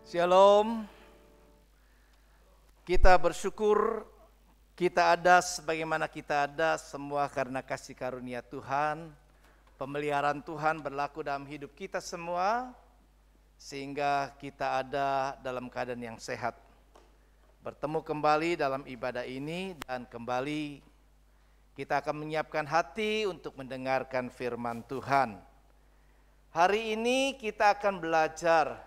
Shalom. Kita bersyukur kita ada sebagaimana kita ada semua karena kasih karunia Tuhan. Pemeliharaan Tuhan berlaku dalam hidup kita semua sehingga kita ada dalam keadaan yang sehat. Bertemu kembali dalam ibadah ini dan kembali kita akan menyiapkan hati untuk mendengarkan firman Tuhan. Hari ini kita akan belajar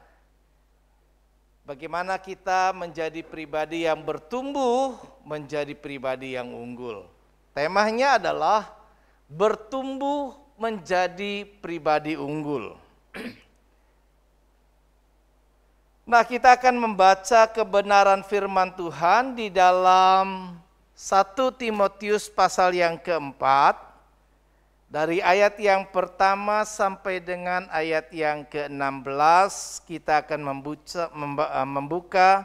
bagaimana kita menjadi pribadi yang bertumbuh, menjadi pribadi yang unggul. Temanya adalah bertumbuh menjadi pribadi unggul. Nah, kita akan membaca kebenaran firman Tuhan di dalam 1 Timotius pasal yang keempat, dari ayat yang pertama sampai dengan ayat yang ke-16, kita akan membuka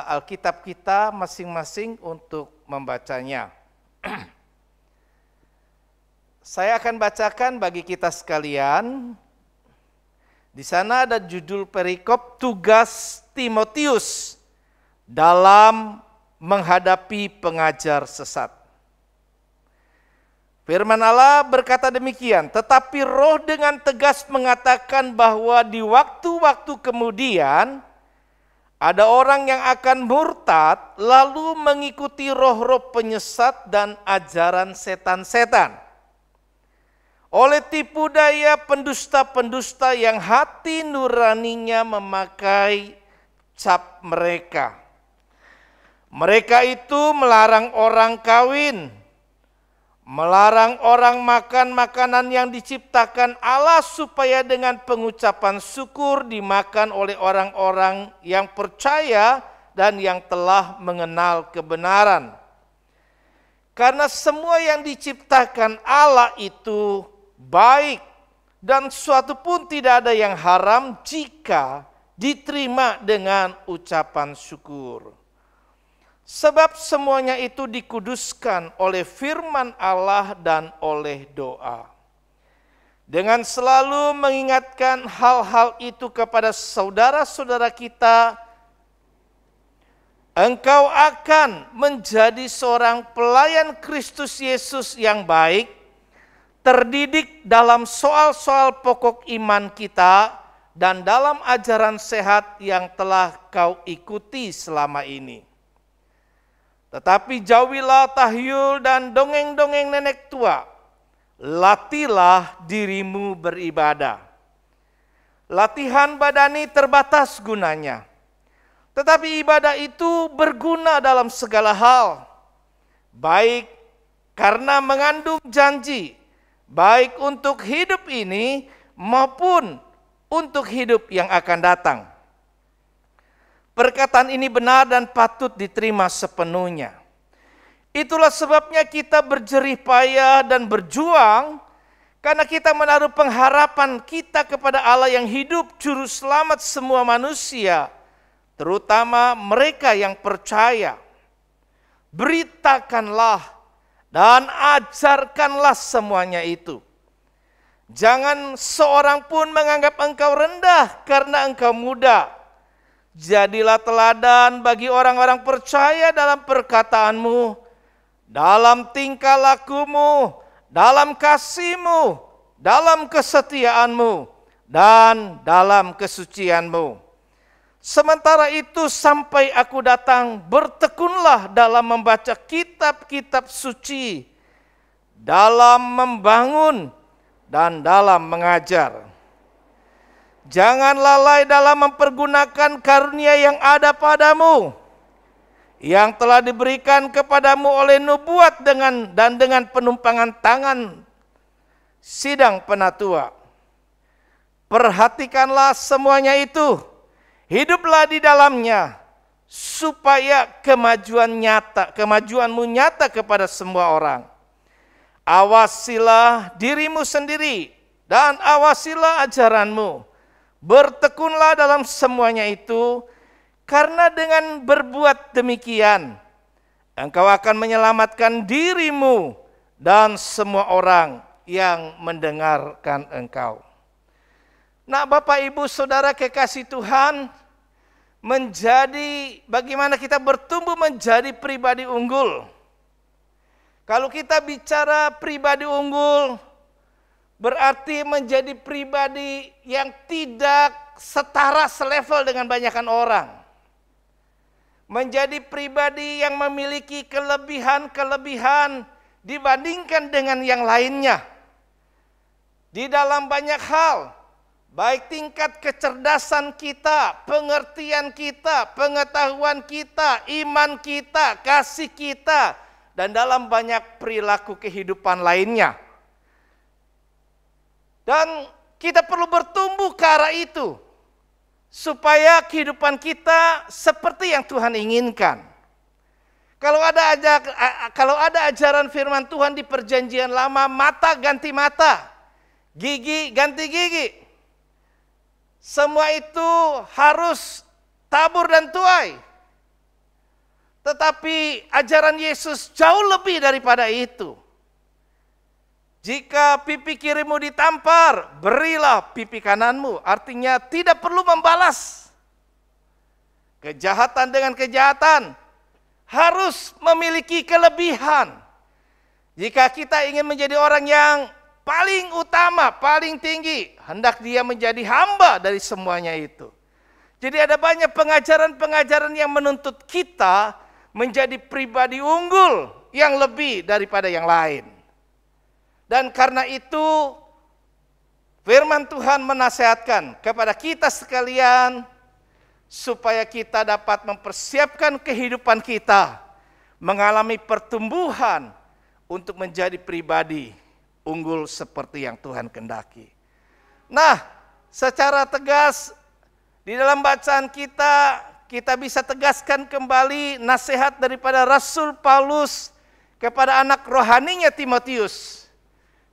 Alkitab kita masing-masing untuk membacanya. Saya akan bacakan bagi kita sekalian. Di sana ada judul perikop tugas Timotius dalam menghadapi pengajar sesat. Firman Allah berkata demikian, tetapi Roh dengan tegas mengatakan bahwa di waktu-waktu kemudian ada orang yang akan murtad lalu mengikuti roh-roh penyesat dan ajaran setan-setan. Oleh tipu daya pendusta-pendusta yang hati nuraninya memakai cap mereka. Mereka itu melarang orang kawin, melarang orang makan makanan yang diciptakan Allah supaya dengan pengucapan syukur dimakan oleh orang-orang yang percaya dan yang telah mengenal kebenaran. Karena semua yang diciptakan Allah itu baik dan suatu pun tidak ada yang haram jika diterima dengan ucapan syukur. Sebab semuanya itu dikuduskan oleh firman Allah dan oleh doa. Dengan selalu mengingatkan hal-hal itu kepada saudara-saudara kita, engkau akan menjadi seorang pelayan Kristus Yesus yang baik, terdidik dalam soal-soal pokok iman kita dan dalam ajaran sehat yang telah kau ikuti selama ini. Tetapi jauhilah tahyul dan dongeng-dongeng nenek tua. Latihlah dirimu beribadah. Latihan badani terbatas gunanya. Tetapi ibadah itu berguna dalam segala hal. Baik karena mengandung janji. Baik untuk hidup ini maupun untuk hidup yang akan datang. Perkataan ini benar dan patut diterima sepenuhnya. Itulah sebabnya kita berjerih payah dan berjuang, karena kita menaruh pengharapan kita kepada Allah yang hidup, juru selamat semua manusia, terutama mereka yang percaya. Beritakanlah dan ajarkanlah semuanya itu. Jangan seorang pun menganggap engkau rendah karena engkau muda. Jadilah teladan bagi orang-orang percaya dalam perkataanmu, dalam tingkah lakumu, dalam kasihmu, dalam kesetiaanmu, dan dalam kesucianmu. Sementara itu sampai aku datang, bertekunlah dalam membaca kitab-kitab suci, dalam membangun, dan dalam mengajar. Jangan lalai dalam mempergunakan karunia yang ada padamu, yang telah diberikan kepadamu oleh nubuat dengan penumpangan tangan sidang penatua. Perhatikanlah semuanya itu, hiduplah di dalamnya, supaya kemajuanmu nyata kepada semua orang. Awasilah dirimu sendiri dan awasilah ajaranmu. Bertekunlah dalam semuanya itu, karena dengan berbuat demikian, engkau akan menyelamatkan dirimu dan semua orang yang mendengarkan engkau. Nah, Bapak Ibu Saudara kekasih Tuhan, bagaimana kita bertumbuh menjadi pribadi unggul. Kalau kita bicara pribadi unggul, berarti menjadi pribadi yang tidak setara selevel dengan banyakan orang. Menjadi pribadi yang memiliki kelebihan-kelebihan dibandingkan dengan yang lainnya. Di dalam banyak hal, baik tingkat kecerdasan kita, pengertian kita, pengetahuan kita, iman kita, kasih kita, dan dalam banyak perilaku kehidupan lainnya. Dan kita perlu bertumbuh ke arah itu, supaya kehidupan kita seperti yang Tuhan inginkan. Kalau ada ajaran firman Tuhan di perjanjian lama, mata ganti mata, gigi ganti gigi. Semua itu harus tabur dan tuai. Tetapi ajaran Yesus jauh lebih daripada itu. Jika pipi kirimu ditampar, berilah pipi kananmu. Artinya tidak perlu membalas kejahatan dengan kejahatan. Harus memiliki kelebihan. Jika kita ingin menjadi orang yang paling utama, paling tinggi, hendak dia menjadi hamba dari semuanya itu. Jadi ada banyak pengajaran-pengajaran yang menuntut kita menjadi pribadi unggul yang lebih daripada yang lain. Dan karena itu firman Tuhan menasihatkan kepada kita sekalian supaya kita dapat mempersiapkan kehidupan kita mengalami pertumbuhan untuk menjadi pribadi unggul seperti yang Tuhan kehendaki. Nah, secara tegas di dalam bacaan kita bisa tegaskan kembali nasihat daripada Rasul Paulus kepada anak rohaninya Timotius.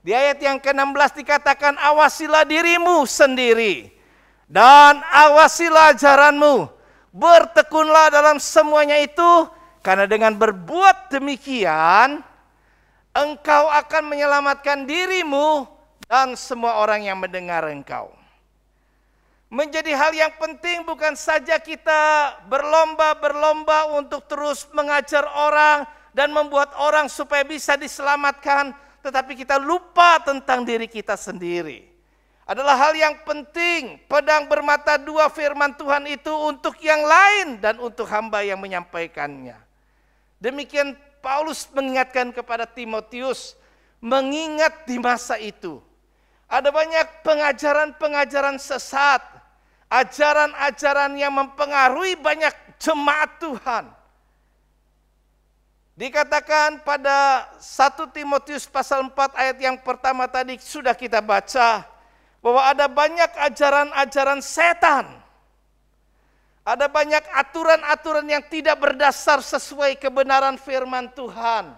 Di ayat yang ke-16 dikatakan, awasilah dirimu sendiri dan awasilah ajaranmu. Bertekunlah dalam semuanya itu, karena dengan berbuat demikian, engkau akan menyelamatkan dirimu dan semua orang yang mendengar engkau. Menjadi hal yang penting bukan saja kita berlomba-berlomba untuk terus mengajar orang dan membuat orang supaya bisa diselamatkan, tetapi kita lupa tentang diri kita sendiri. Adalah hal yang penting, pedang bermata dua firman Tuhan itu untuk yang lain dan untuk hamba yang menyampaikannya. Demikian Paulus mengingatkan kepada Timotius, mengingat di masa itu ada banyak pengajaran-pengajaran sesat, ajaran-ajaran yang mempengaruhi banyak jemaat Tuhan. Dikatakan pada 1 Timotius pasal 4 ayat yang pertama tadi sudah kita baca, bahwa ada banyak ajaran-ajaran setan. Ada banyak aturan-aturan yang tidak berdasar sesuai kebenaran firman Tuhan.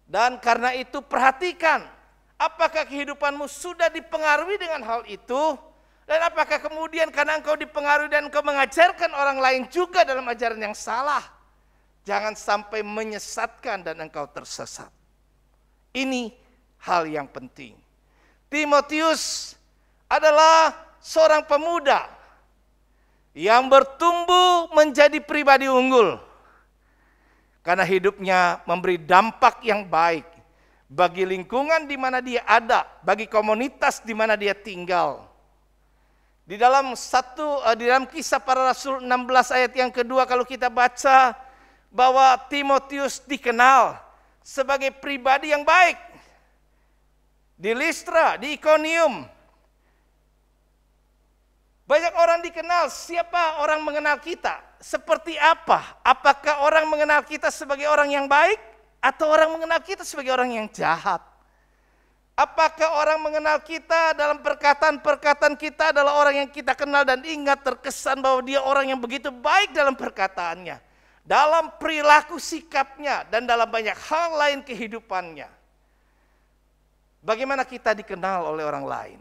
Dan karena itu perhatikan, apakah kehidupanmu sudah dipengaruhi dengan hal itu? Dan apakah kemudian karena engkau dipengaruhi dan engkau mengajarkan orang lain juga dalam ajaran yang salah? Jangan sampai menyesatkan dan engkau tersesat. Ini hal yang penting. Timotius adalah seorang pemuda yang bertumbuh menjadi pribadi unggul. Karena hidupnya memberi dampak yang baik bagi lingkungan di mana dia ada, bagi komunitas di mana dia tinggal. Di dalam Kisah Para Rasul 16 ayat yang kedua kalau kita baca, bahwa Timotius dikenal sebagai pribadi yang baik. Di Listra, di Ikonium, banyak orang dikenal. Siapa orang mengenal kita? Seperti apa? Apakah orang mengenal kita sebagai orang yang baik atau orang mengenal kita sebagai orang yang jahat? Apakah orang mengenal kita dalam perkataan-perkataan kita adalah orang yang kita kenal dan ingat terkesan bahwa dia orang yang begitu baik dalam perkataannya, dalam perilaku sikapnya, dan dalam banyak hal lain kehidupannya. Bagaimana kita dikenal oleh orang lain?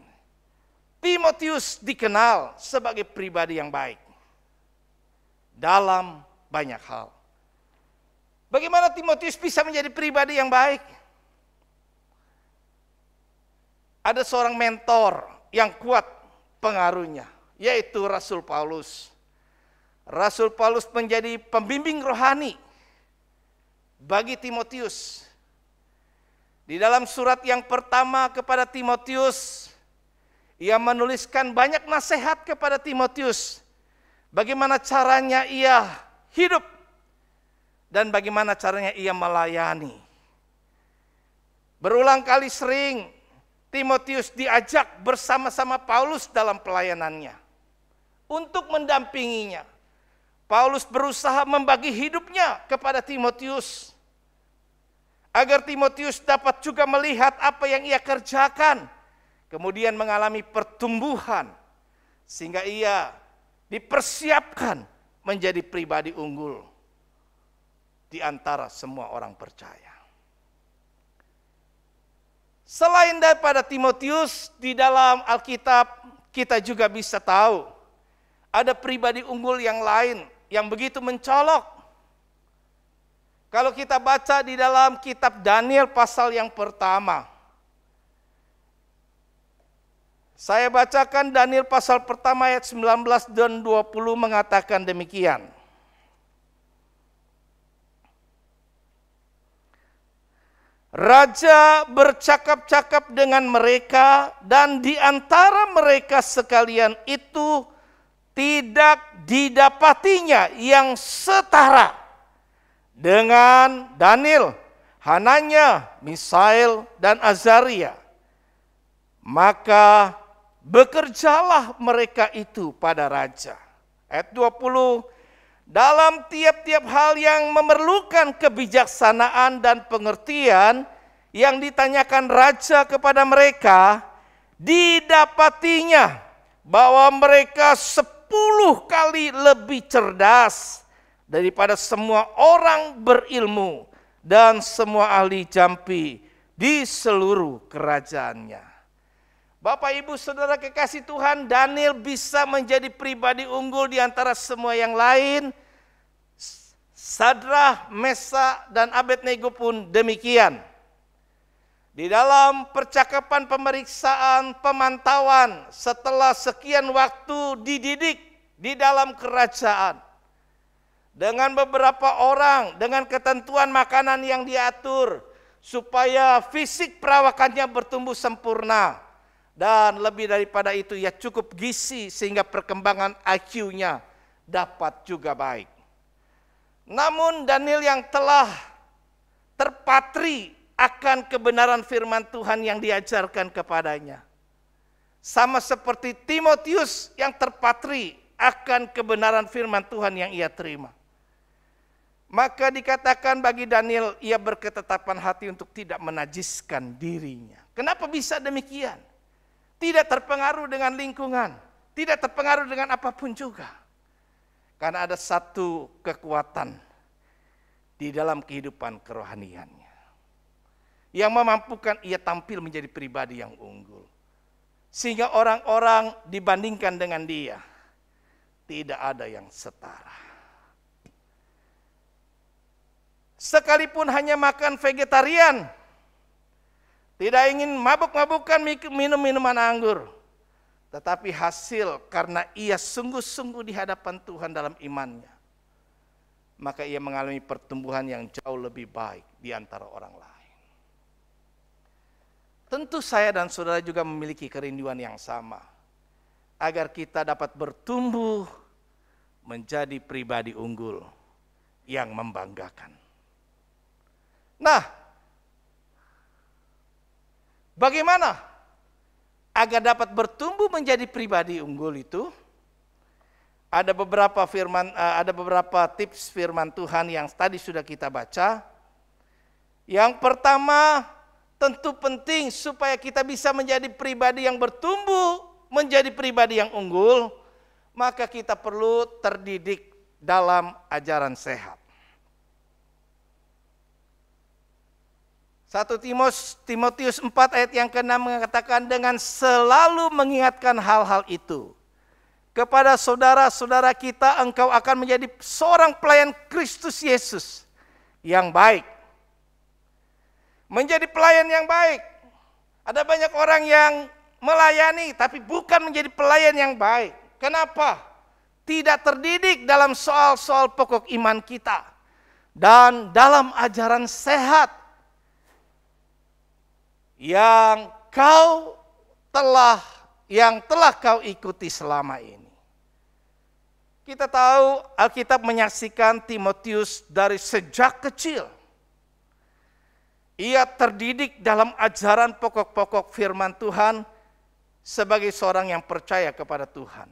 Timotius dikenal sebagai pribadi yang baik dalam banyak hal. Bagaimana Timotius bisa menjadi pribadi yang baik? Ada seorang mentor, yang kuat pengaruhnya, yaitu Rasul Paulus. Rasul Paulus menjadi pembimbing rohani bagi Timotius. Di dalam surat yang pertama kepada Timotius, ia menuliskan banyak nasihat kepada Timotius. Bagaimana caranya ia hidup dan bagaimana caranya ia melayani. Berulang kali sering Timotius diajak bersama-sama Paulus dalam pelayanannya untuk mendampinginya. Paulus berusaha membagi hidupnya kepada Timotius agar Timotius dapat juga melihat apa yang ia kerjakan, kemudian mengalami pertumbuhan sehingga ia dipersiapkan menjadi pribadi unggul di antara semua orang percaya. Selain daripada Timotius, di dalam Alkitab kita juga bisa tahu ada pribadi unggul yang lain yang begitu mencolok. Kalau kita baca di dalam kitab Daniel pasal yang pertama, saya bacakan Daniel pasal pertama ayat 19 dan 20 mengatakan demikian. Raja bercakap-cakap dengan mereka dan di antara mereka sekalian itu tidak didapatinya yang setara dengan Daniel, Hananya, Misael, dan Azaria. Maka bekerjalah mereka itu pada raja. Ayat 20, dalam tiap-tiap hal yang memerlukan kebijaksanaan dan pengertian yang ditanyakan raja kepada mereka, didapatinya bahwa mereka 10 kali lebih cerdas daripada semua orang berilmu dan semua ahli jampi di seluruh kerajaannya. Bapak, Ibu, Saudara kekasih Tuhan, Daniel bisa menjadi pribadi unggul di antara semua yang lain. Sadrah, Mesak, dan Abednego pun demikian. Di dalam percakapan pemeriksaan, pemantauan, setelah sekian waktu dididik di dalam kerajaan, dengan beberapa orang, dengan ketentuan makanan yang diatur, supaya fisik perawakannya bertumbuh sempurna. Dan lebih daripada itu, ia cukup gizi sehingga perkembangan IQ-nya dapat juga baik. Namun Daniel yang telah terpatri akan kebenaran firman Tuhan yang diajarkan kepadanya, sama seperti Timotius yang terpatri akan kebenaran firman Tuhan yang ia terima. Maka dikatakan bagi Daniel, ia berketetapan hati untuk tidak menajiskan dirinya. Kenapa bisa demikian? Tidak terpengaruh dengan lingkungan, tidak terpengaruh dengan apapun juga. Karena ada satu kekuatan di dalam kehidupan kerohaniannya yang memampukan ia tampil menjadi pribadi yang unggul. Sehingga orang-orang dibandingkan dengan dia, tidak ada yang setara. Sekalipun hanya makan vegetarian, tidak ingin mabuk-mabukan minum minuman anggur, tetapi hasil karena ia sungguh-sungguh di hadapan Tuhan dalam imannya, maka ia mengalami pertumbuhan yang jauh lebih baik di antara orang lain. Tentu saya dan saudara juga memiliki kerinduan yang sama, agar kita dapat bertumbuh menjadi pribadi unggul yang membanggakan. Nah, bagaimana agar dapat bertumbuh menjadi pribadi unggul itu? Ada beberapa tips firman Tuhan yang tadi sudah kita baca. Yang pertama, tentu penting supaya kita bisa menjadi pribadi yang bertumbuh, menjadi pribadi yang unggul, maka kita perlu terdidik dalam ajaran sehat. 1 Timotius 4 ayat yang ke-6 mengatakan, dengan selalu mengingatkan hal-hal itu kepada saudara-saudara kita, engkau akan menjadi seorang pelayan Kristus Yesus yang baik. Menjadi pelayan yang baik. Ada banyak orang yang melayani tapi bukan menjadi pelayan yang baik. Kenapa? tidak terdidik dalam soal-soal pokok iman kita dan dalam ajaran sehat yang telah kau ikuti selama ini. Kita tahu Alkitab menyaksikan Timotius dari sejak kecil. Ia terdidik dalam ajaran pokok-pokok firman Tuhan sebagai seorang yang percaya kepada Tuhan.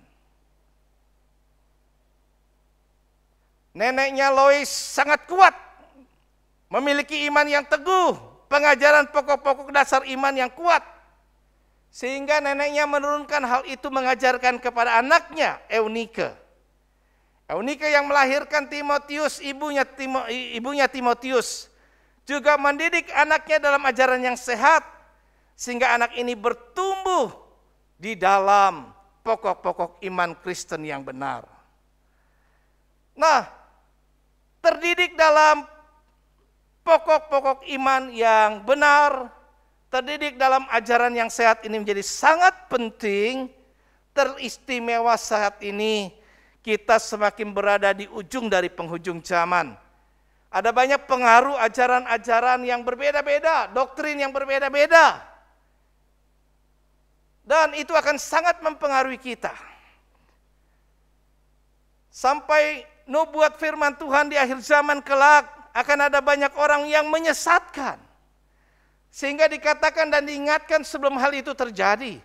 Neneknya Lois sangat kuat, memiliki iman yang teguh, pengajaran pokok-pokok dasar iman yang kuat. Sehingga neneknya menurunkan hal itu mengajarkan kepada anaknya Eunike. Eunike yang melahirkan Timotius, ibunya Timotius, juga mendidik anaknya dalam ajaran yang sehat, sehingga anak ini bertumbuh di dalam pokok-pokok iman Kristen yang benar. Nah, terdidik dalam pokok-pokok iman yang benar, terdidik dalam ajaran yang sehat ini menjadi sangat penting, teristimewa saat ini kita semakin berada di ujung dari penghujung zaman. Ada banyak pengaruh ajaran-ajaran yang berbeda-beda, doktrin yang berbeda-beda. Dan itu akan sangat mempengaruhi kita. Sampai nubuat firman Tuhan di akhir zaman kelak akan ada banyak orang yang menyesatkan. Sehingga dikatakan dan diingatkan sebelum hal itu terjadi.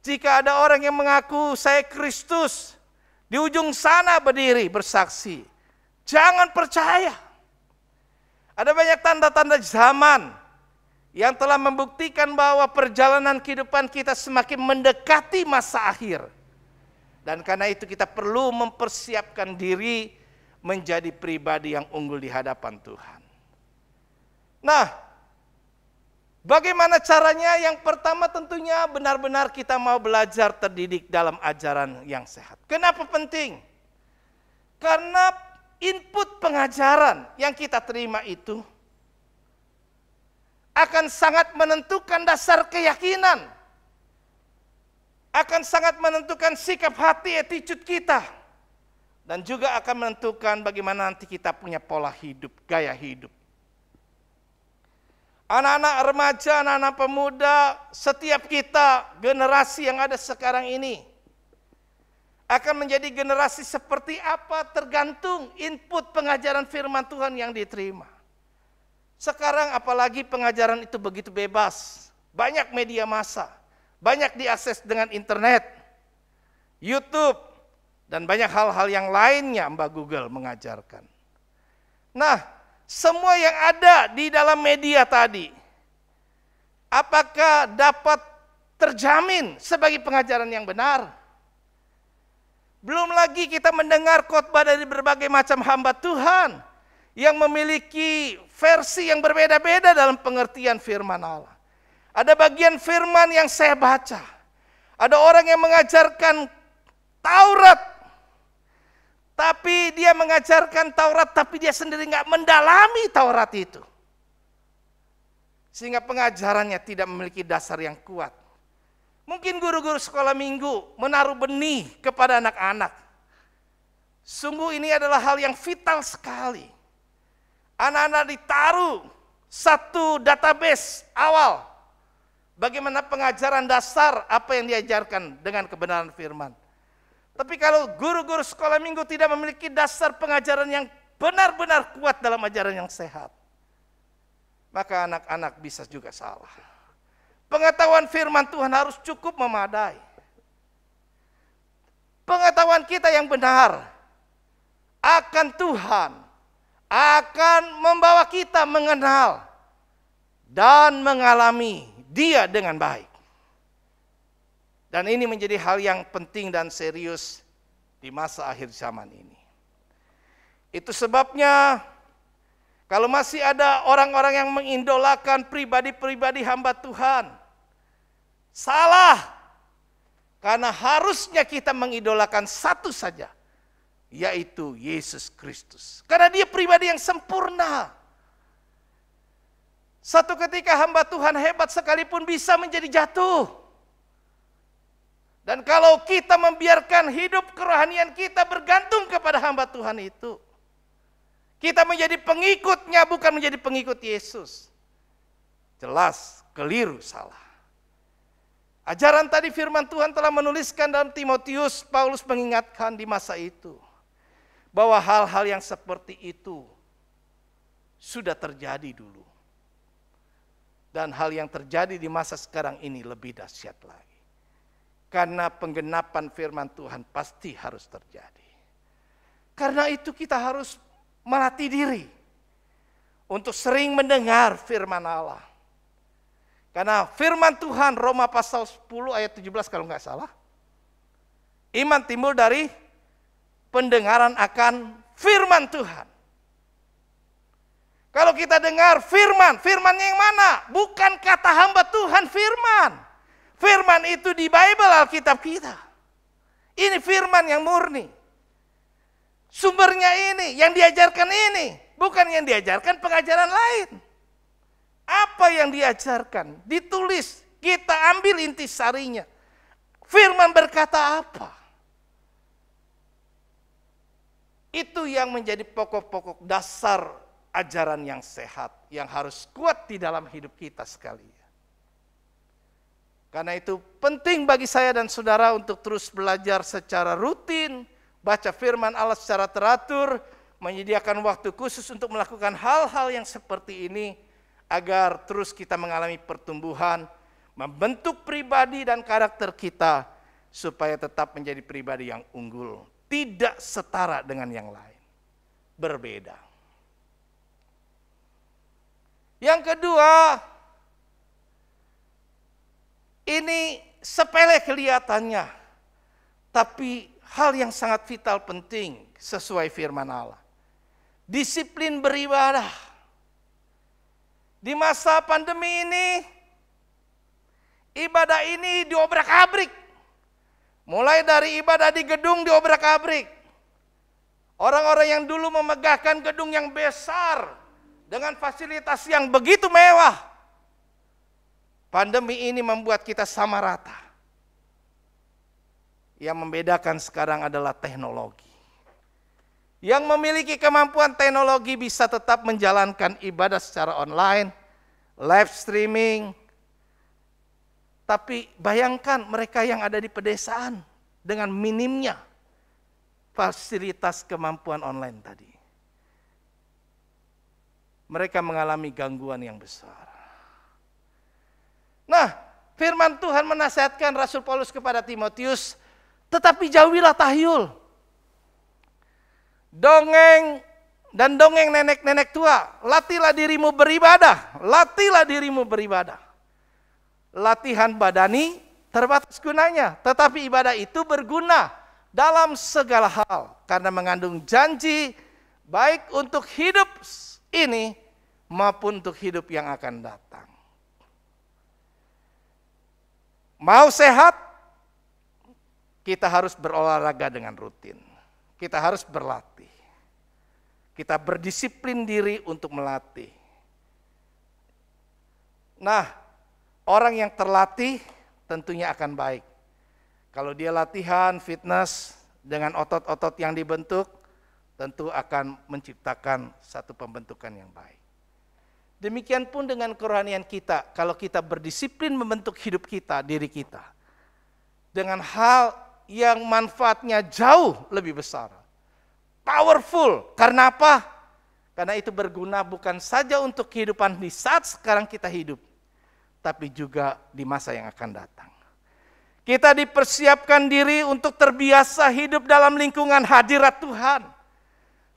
Jika ada orang yang mengaku saya Kristus, di ujung sana berdiri bersaksi, jangan percaya. Ada banyak tanda-tanda zaman yang telah membuktikan bahwa perjalanan kehidupan kita semakin mendekati masa akhir. Dan karena itu kita perlu mempersiapkan diri menjadi pribadi yang unggul di hadapan Tuhan. Nah, bagaimana caranya? Yang pertama tentunya benar-benar kita mau belajar terdidik dalam ajaran yang sehat. Kenapa penting? Karena input pengajaran yang kita terima itu akan sangat menentukan dasar keyakinan, akan sangat menentukan sikap hati, attitude kita, dan juga akan menentukan bagaimana nanti kita punya pola hidup, gaya hidup. Anak-anak remaja, anak-anak pemuda, setiap kita, generasi yang ada sekarang ini, akan menjadi generasi seperti apa tergantung input pengajaran firman Tuhan yang diterima. Sekarang apalagi pengajaran itu begitu bebas, banyak media massa, banyak diakses dengan internet, YouTube, dan banyak hal-hal yang lainnya Mbak Google mengajarkan. Nah, semua yang ada di dalam media tadi, apakah dapat terjamin sebagai pengajaran yang benar? Belum lagi kita mendengar khotbah dari berbagai macam hamba Tuhan yang memiliki versi yang berbeda-beda dalam pengertian firman Allah. Ada bagian firman yang saya baca, ada orang yang mengajarkan Taurat, tapi dia mengajarkan Taurat, tapi dia sendiri nggak mendalami Taurat itu. Sehingga pengajarannya tidak memiliki dasar yang kuat. Mungkin guru-guru sekolah minggu menaruh benih kepada anak-anak. Sungguh ini adalah hal yang vital sekali. Anak-anak ditaruh satu database awal. Bagaimana pengajaran dasar apa yang diajarkan dengan kebenaran firman. Tapi kalau guru-guru sekolah minggu tidak memiliki dasar pengajaran yang benar-benar kuat dalam ajaran yang sehat, maka anak-anak bisa juga salah. Pengetahuan firman Tuhan harus cukup memadai. Pengetahuan kita yang benar akan Tuhan akan membawa kita mengenal dan mengalami Dia dengan baik. Dan ini menjadi hal yang penting dan serius di masa akhir zaman ini. Itu sebabnya kalau masih ada orang-orang yang mengidolakan pribadi-pribadi hamba Tuhan, salah. Karena harusnya kita mengidolakan satu saja, yaitu Yesus Kristus. Karena Dia pribadi yang sempurna. Satu ketika hamba Tuhan hebat sekalipun bisa menjadi jatuh. Dan kalau kita membiarkan hidup kerohanian kita bergantung kepada hamba Tuhan itu, kita menjadi pengikutnya bukan menjadi pengikut Yesus. Jelas keliru, salah. Ajaran tadi firman Tuhan telah menuliskan dalam Timotius, Paulus mengingatkan di masa itu bahwa hal-hal yang seperti itu sudah terjadi dulu. Dan hal yang terjadi di masa sekarang ini lebih dahsyat lagi. Karena penggenapan firman Tuhan pasti harus terjadi. Karena itu kita harus melatih diri untuk sering mendengar firman Allah. Karena firman Tuhan Roma pasal 10 ayat 17 kalau nggak salah. Iman timbul dari pendengaran akan firman Tuhan. Kalau kita dengar firman, firmannya yang mana? Bukan kata hamba Tuhan, firman. Firman itu di Bible, Alkitab kita. Ini firman yang murni. Sumbernya ini, yang diajarkan ini. Bukan yang diajarkan pengajaran lain. Apa yang diajarkan, ditulis, kita ambil intisarinya. Firman berkata apa? Itu yang menjadi pokok-pokok dasar ajaran yang sehat, yang harus kuat di dalam hidup kita sekalian. Karena itu penting bagi saya dan saudara untuk terus belajar secara rutin, baca firman Allah secara teratur, menyediakan waktu khusus untuk melakukan hal-hal yang seperti ini, agar terus kita mengalami pertumbuhan, membentuk pribadi dan karakter kita, supaya tetap menjadi pribadi yang unggul, tidak setara dengan yang lain, berbeda. Yang kedua, ini sepele kelihatannya, tapi hal yang sangat vital penting sesuai firman Allah. Disiplin beribadah. Di masa pandemi ini, ibadah ini diobrak-abrik. Mulai dari ibadah di gedung diobrak-abrik. Orang-orang yang dulu memegahkan gedung yang besar dengan fasilitas yang begitu mewah, pandemi ini membuat kita sama rata. Yang membedakan sekarang adalah teknologi. Yang memiliki kemampuan teknologi bisa tetap menjalankan ibadah secara online, live streaming. Tapi bayangkan mereka yang ada di pedesaan dengan minimnya fasilitas kemampuan online tadi. Mereka mengalami gangguan yang besar. Nah, firman Tuhan menasihatkan Rasul Paulus kepada Timotius, tetapi jauhilah tahyul, dongeng dan dongeng nenek-nenek tua. Latihlah dirimu beribadah, latihlah dirimu beribadah. Latihan badani terbatas gunanya, tetapi ibadah itu berguna dalam segala hal, karena mengandung janji baik untuk hidup ini maupun untuk hidup yang akan datang. Mau sehat, kita harus berolahraga dengan rutin. Kita harus berlatih. Kita berdisiplin diri untuk melatih. Nah, orang yang terlatih tentunya akan baik. Kalau dia latihan fitness dengan otot-otot yang dibentuk, tentu akan menciptakan satu pembentukan yang baik. Demikian pun dengan kerohanian kita, kalau kita berdisiplin membentuk hidup kita, diri kita, dengan hal yang manfaatnya jauh lebih besar. Powerful, karena apa? Karena itu berguna bukan saja untuk kehidupan di saat sekarang kita hidup, tapi juga di masa yang akan datang. Kita dipersiapkan diri untuk terbiasa hidup dalam lingkungan hadirat Tuhan.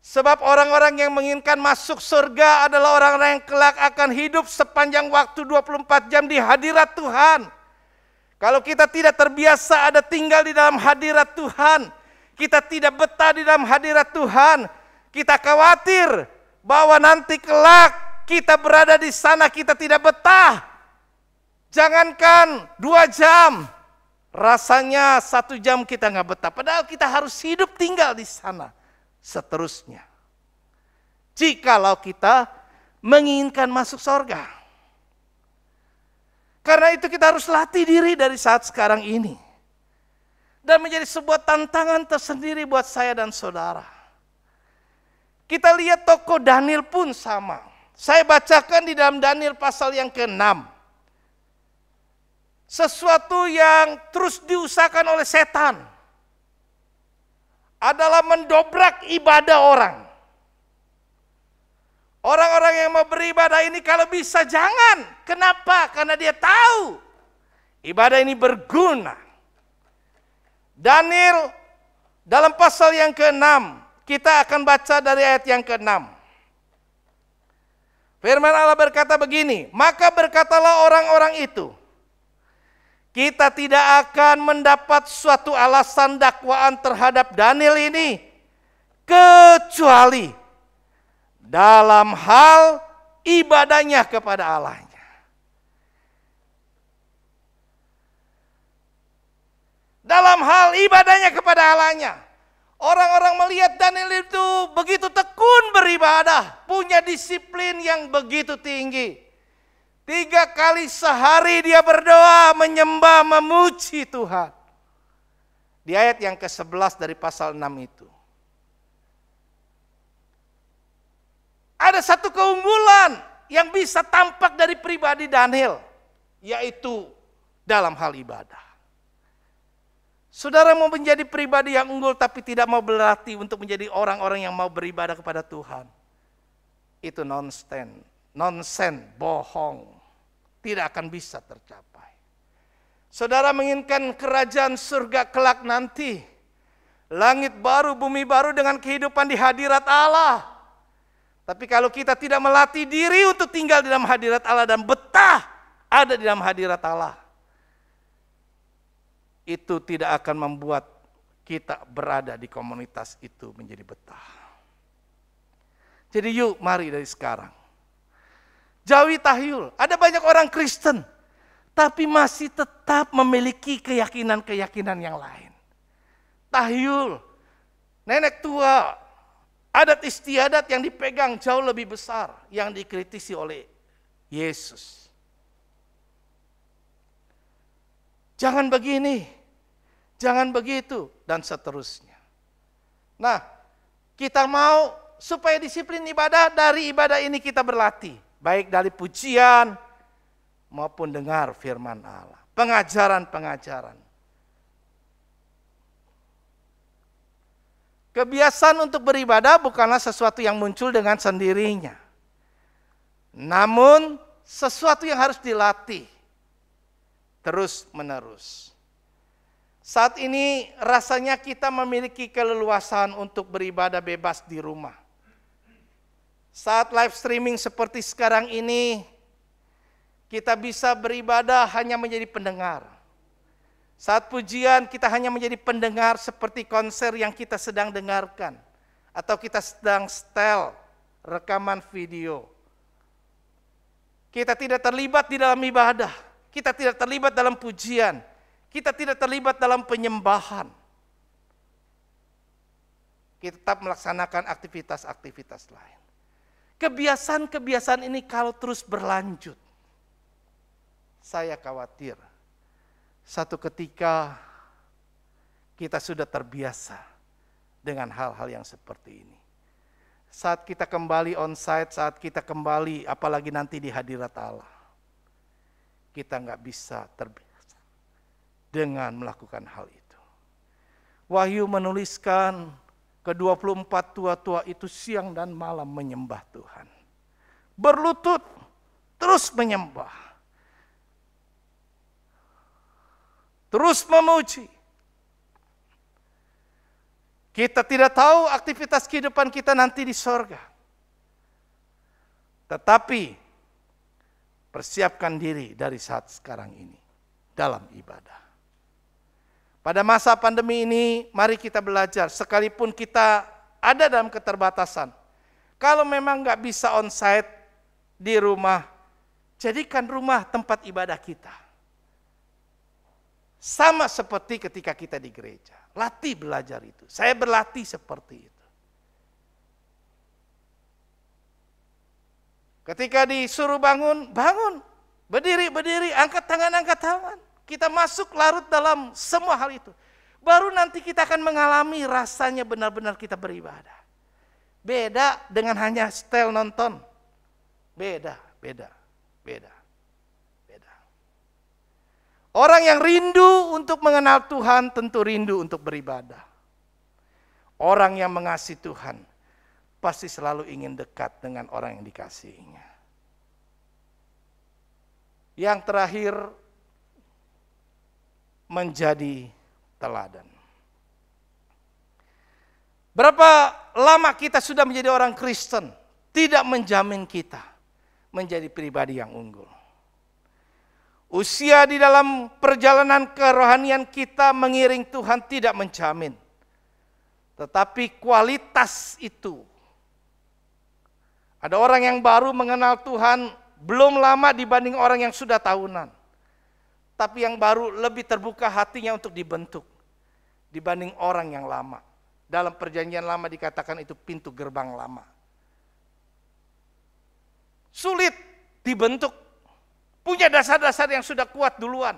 Sebab orang-orang yang menginginkan masuk surga adalah orang-orang yang kelak akan hidup sepanjang waktu 24 jam di hadirat Tuhan. Kalau kita tidak terbiasa ada tinggal di dalam hadirat Tuhan, kita tidak betah di dalam hadirat Tuhan, kita khawatir bahwa nanti kelak kita berada di sana kita tidak betah. Jangankan 2 jam, rasanya 1 jam kita nggak betah. Padahal kita harus hidup tinggal di sana seterusnya. Jikalau kita menginginkan masuk surga. Karena itu kita harus latih diri dari saat sekarang ini. dan menjadi sebuah tantangan tersendiri buat saya dan saudara. Kita lihat tokoh Daniel pun sama. Saya bacakan di dalam Daniel pasal yang ke-6. Sesuatu yang terus diusahakan oleh setan adalah mendobrak ibadah orang. Orang-orang yang mau beribadah ini kalau bisa jangan. Kenapa? Karena dia tahu ibadah ini berguna. Daniel dalam pasal yang ke-6, kita akan baca dari ayat yang ke-6. Firman Allah berkata begini, maka berkatalah orang-orang itu, kita tidak akan mendapat suatu alasan dakwaan terhadap Daniel ini, kecuali dalam hal ibadahnya kepada Allahnya. Dalam hal ibadahnya kepada Allahnya. Orang-orang melihat Daniel itu begitu tekun beribadah, punya disiplin yang begitu tinggi. 3 kali sehari dia berdoa, menyembah, memuji Tuhan. Di ayat yang ke-11 dari pasal 6 itu. Ada satu keunggulan yang bisa tampak dari pribadi Daniel, yaitu dalam hal ibadah. Saudara mau menjadi pribadi yang unggul tapi tidak mau berlatih untuk menjadi orang-orang yang mau beribadah kepada Tuhan. Itu nonsen, bohong. Tidak akan bisa tercapai. Saudara menginginkan kerajaan surga kelak nanti. Langit baru, bumi baru dengan kehidupan di hadirat Allah. Tapi kalau kita tidak melatih diri untuk tinggal di dalam hadirat Allah dan betah ada di dalam hadirat Allah, itu tidak akan membuat kita berada di komunitas itu menjadi betah. Jadi yuk mari dari sekarang. Jauhi tahyul. Ada banyak orang Kristen, tapi masih tetap memiliki keyakinan-keyakinan yang lain. Tahyul, nenek tua, adat istiadat yang dipegang jauh lebih besar, yang dikritisi oleh Yesus. Jangan begini, jangan begitu, dan seterusnya. Nah, kita mau supaya disiplin ibadah, dari ibadah ini kita berlatih. Baik dari pujian maupun dengar firman Allah. Pengajaran-pengajaran. Kebiasaan untuk beribadah bukanlah sesuatu yang muncul dengan sendirinya. Namun sesuatu yang harus dilatih. Terus menerus. Saat ini rasanya kita memiliki keleluasaan untuk beribadah bebas di rumah. Saat live streaming seperti sekarang ini, kita bisa beribadah hanya menjadi pendengar. Saat pujian kita hanya menjadi pendengar seperti konser yang kita sedang dengarkan. Atau kita sedang setel rekaman video. Kita tidak terlibat di dalam ibadah. Kita tidak terlibat dalam pujian. Kita tidak terlibat dalam penyembahan. Kita tetap melaksanakan aktivitas-aktivitas lain. Kebiasaan-kebiasaan ini kalau terus berlanjut, saya khawatir satu ketika kita sudah terbiasa dengan hal-hal yang seperti ini. Saat kita kembali onsite, saat kita kembali apalagi nanti di hadirat Allah, kita nggak bisa terbiasa dengan melakukan hal itu. Wahyu menuliskan ke-24 tua-tua itu siang dan malam menyembah Tuhan. Berlutut, terus menyembah. Terus memuji. Kita tidak tahu aktivitas kehidupan kita nanti di sorga. Tetapi persiapkan diri dari saat sekarang ini dalam ibadah. Pada masa pandemi ini, mari kita belajar. Sekalipun kita ada dalam keterbatasan, kalau memang nggak bisa onsite di rumah, jadikan rumah tempat ibadah kita. Sama seperti ketika kita di gereja. Latih belajar itu. Saya berlatih seperti itu. Ketika disuruh bangun, bangun. Berdiri, angkat tangan. Kita masuk larut dalam semua hal itu. Baru nanti kita akan mengalami rasanya benar-benar kita beribadah. Beda dengan hanya setel nonton. Beda. Orang yang rindu untuk mengenal Tuhan tentu rindu untuk beribadah. Orang yang mengasihi Tuhan pasti selalu ingin dekat dengan orang yang dikasihinya. Yang terakhir, menjadi teladan. Berapa lama kita sudah menjadi orang Kristen, tidak menjamin kita menjadi pribadi yang unggul. Usia di dalam perjalanan kerohanian kita mengiring Tuhan tidak menjamin. Tetapi kualitas itu. Ada orang yang baru mengenal Tuhan belum lama dibanding orang yang sudah tahunan. Tapi yang baru lebih terbuka hatinya untuk dibentuk dibanding orang yang lama. Dalam perjanjian lama dikatakan itu pintu gerbang lama. Sulit dibentuk. Punya dasar-dasar yang sudah kuat duluan.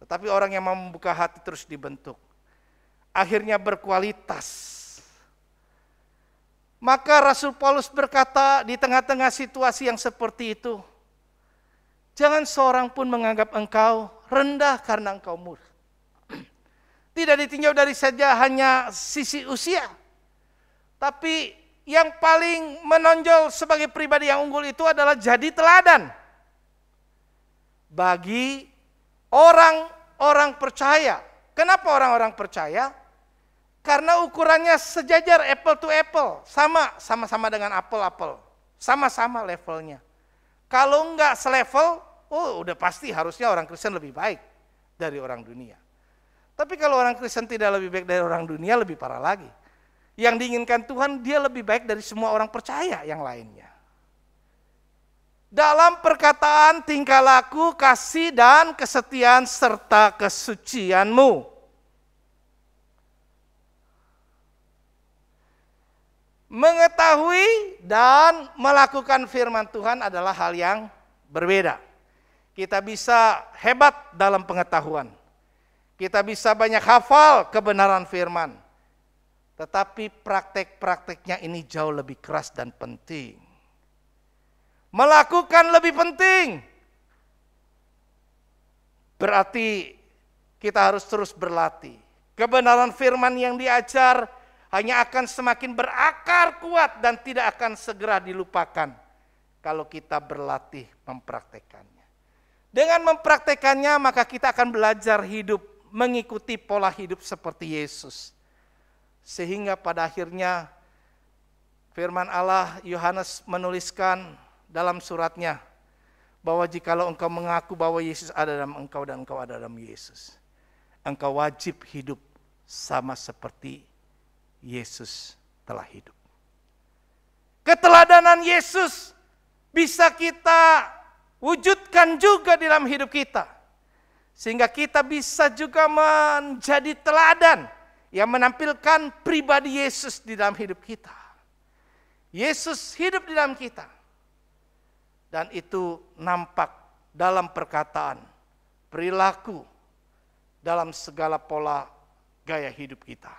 Tetapi orang yang mau membuka hati terus dibentuk. Akhirnya berkualitas. Maka Rasul Paulus berkata di tengah-tengah situasi yang seperti itu, jangan seorang pun menganggap engkau rendah karena engkau muda. Tidak ditinjau dari saja hanya sisi usia. Tapi yang paling menonjol sebagai pribadi yang unggul itu adalah jadi teladan. Bagi orang-orang percaya. Kenapa orang-orang percaya? Karena ukurannya sejajar apple to apple. Sama-sama dengan apel-apel. Sama-sama levelnya. Kalau enggak selevel, udah pasti harusnya orang Kristen lebih baik dari orang dunia. Tapi kalau orang Kristen tidak lebih baik dari orang dunia, lebih parah lagi. Yang diinginkan Tuhan, dia lebih baik dari semua orang percaya yang lainnya. Dalam perkataan, tingkah laku, kasih dan kesetiaan serta kesucianmu. Mengetahui dan melakukan firman Tuhan adalah hal yang berbeda. Kita bisa hebat dalam pengetahuan. Kita bisa banyak hafal kebenaran firman. Tetapi praktek-prakteknya ini jauh lebih keras dan penting. Melakukan lebih penting. Berarti kita harus terus berlatih. Kebenaran firman yang diajar hanya akan semakin berakar kuat dan tidak akan segera dilupakan kalau kita berlatih mempraktekannya. Dengan mempraktekannya maka kita akan belajar hidup mengikuti pola hidup seperti Yesus. Sehingga pada akhirnya firman Allah, Yohanes menuliskan dalam suratnya bahwa jikalau engkau mengaku bahwa Yesus ada dalam engkau dan engkau ada dalam Yesus, engkau wajib hidup sama seperti Yesus telah hidup. Keteladanan Yesus bisa kita wujudkan juga di dalam hidup kita. Sehingga kita bisa juga menjadi teladan yang menampilkan pribadi Yesus di dalam hidup kita. Yesus hidup di dalam kita. Dan itu nampak dalam perkataan, perilaku, dalam segala pola gaya hidup kita.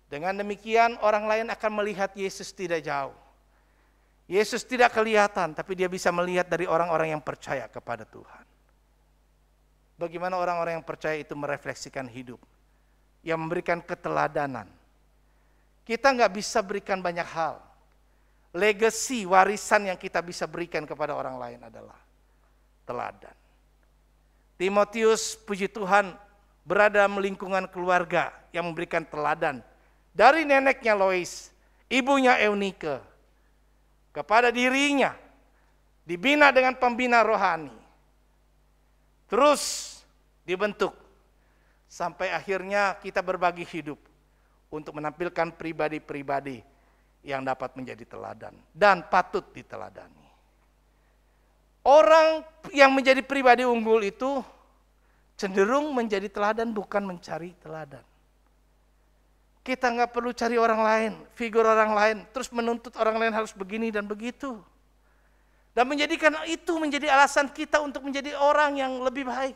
Dengan demikian orang lain akan melihat Yesus tidak jauh. Yesus tidak kelihatan, tapi dia bisa melihat dari orang-orang yang percaya kepada Tuhan. Bagaimana orang-orang yang percaya itu merefleksikan hidup, yang memberikan keteladanan. Kita nggak bisa berikan banyak hal. Legacy, warisan yang kita bisa berikan kepada orang lain adalah teladan. Timotius, puji Tuhan, berada dalam lingkungan keluarga yang memberikan teladan. Dari neneknya Lois, ibunya Eunike, kepada dirinya, dibina dengan pembina rohani. Terus dibentuk, sampai akhirnya kita berbagi hidup untuk menampilkan pribadi-pribadi yang dapat menjadi teladan dan patut diteladani. Orang yang menjadi pribadi unggul itu cenderung menjadi teladan, bukan mencari teladan. Kita nggak perlu cari orang lain, figur orang lain, terus menuntut orang lain harus begini dan begitu. Dan menjadikan itu menjadi alasan kita untuk menjadi orang yang lebih baik.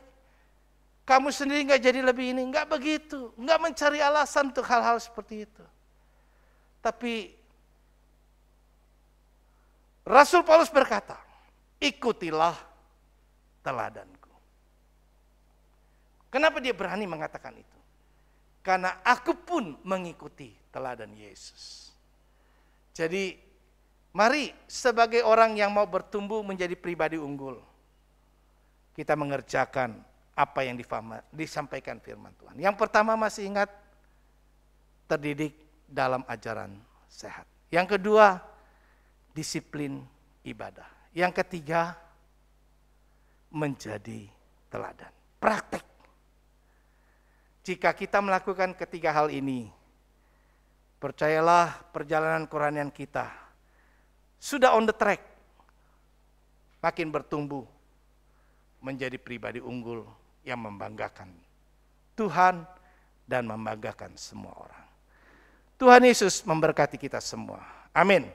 Kamu sendiri nggak jadi lebih ini, nggak begitu. Nggak mencari alasan untuk hal-hal seperti itu. Tapi Rasul Paulus berkata, ikutilah teladanku. Kenapa dia berani mengatakan itu? Karena aku pun mengikuti teladan Yesus. Jadi mari sebagai orang yang mau bertumbuh menjadi pribadi unggul, kita mengerjakan apa yang disampaikan firman Tuhan. Yang pertama masih ingat, terdidik dalam ajaran sehat. Yang kedua, disiplin ibadah. Yang ketiga, menjadi teladan. Praktek. Jika kita melakukan ketiga hal ini, percayalah perjalanan kerohanian kita sudah on the track, makin bertumbuh menjadi pribadi unggul yang membanggakan Tuhan dan membanggakan semua orang. Tuhan Yesus memberkati kita semua. Amin.